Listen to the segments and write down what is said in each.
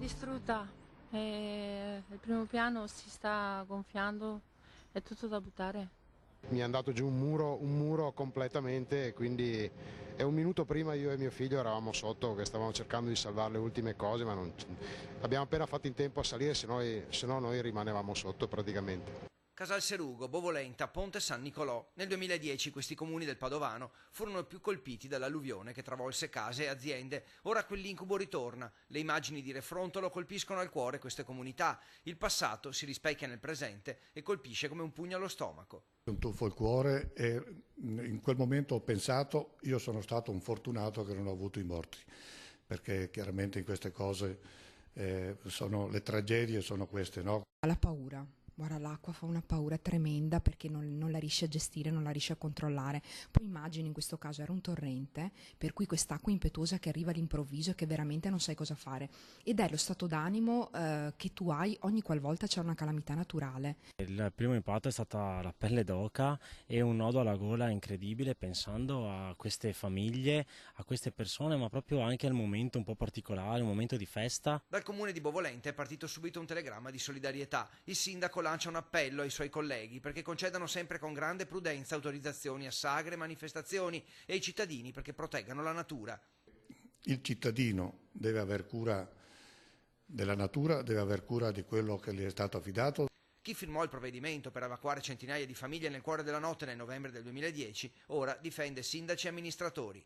distrutta, il primo piano si sta gonfiando, è tutto da buttare. Mi è andato giù un muro completamente e quindi un minuto prima io e mio figlio eravamo sotto che stavamo cercando di salvare le ultime cose, ma abbiamo appena fatto in tempo a salire, se no noi rimanevamo sotto praticamente. Casalserugo, Bovolenta, Ponte San Nicolò. Nel 2010 questi comuni del Padovano furono i più colpiti dall'alluvione che travolse case e aziende. Ora quell'incubo ritorna. Le immagini di Refrontolo colpiscono al cuore queste comunità. Il passato si rispecchia nel presente e colpisce come un pugno allo stomaco. Un tuffo al cuore e in quel momento ho pensato, io sono stato un fortunato che non ho avuto i morti, perché chiaramente in queste cose le tragedie sono queste, no? La paura. Guarda, l'acqua fa una paura tremenda perché non la riesci a gestire, non la riesci a controllare. Poi immagini, in questo caso era un torrente, per cui quest'acqua impetuosa che arriva all'improvviso e che veramente non sai cosa fare. Ed è lo stato d'animo che tu hai ogni qualvolta c'è una calamità naturale. Il primo impatto è stata la pelle d'oca e un nodo alla gola incredibile pensando a queste famiglie, a queste persone, ma proprio anche al momento un po' particolare, un momento di festa. Dal comune di Bovolenta è partito subito un telegramma di solidarietà. Il sindaco lancia un appello ai suoi colleghi perché concedano sempre con grande prudenza autorizzazioni a sagre e manifestazioni e ai cittadini perché proteggano la natura. Il cittadino deve aver cura della natura, deve aver cura di quello che gli è stato affidato. Chi firmò il provvedimento per evacuare centinaia di famiglie nel cuore della notte nel novembre del 2010 ora difende sindaci e amministratori.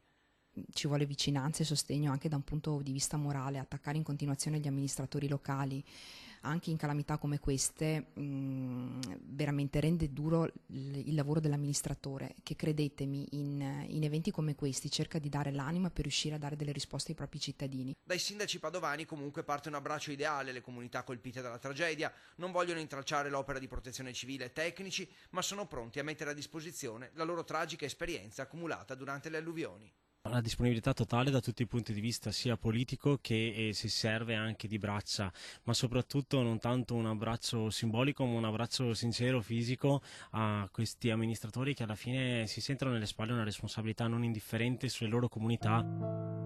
Ci vuole vicinanza e sostegno anche da un punto di vista morale. Attaccare in continuazione gli amministratori locali anche in calamità come queste veramente rende duro il lavoro dell'amministratore, che credetemi in eventi come questi cerca di dare l'anima per riuscire a dare delle risposte ai propri cittadini. Dai sindaci padovani comunque parte un abbraccio ideale. Le comunità colpite dalla tragedia non vogliono intralciare l'opera di protezione civile e tecnici, ma sono pronti a mettere a disposizione la loro tragica esperienza accumulata durante le alluvioni. La disponibilità totale da tutti i punti di vista, sia politico che si serve anche di braccia, ma soprattutto non tanto un abbraccio simbolico, ma un abbraccio sincero, fisico a questi amministratori che alla fine si sentono nelle spalle una responsabilità non indifferente sulle loro comunità.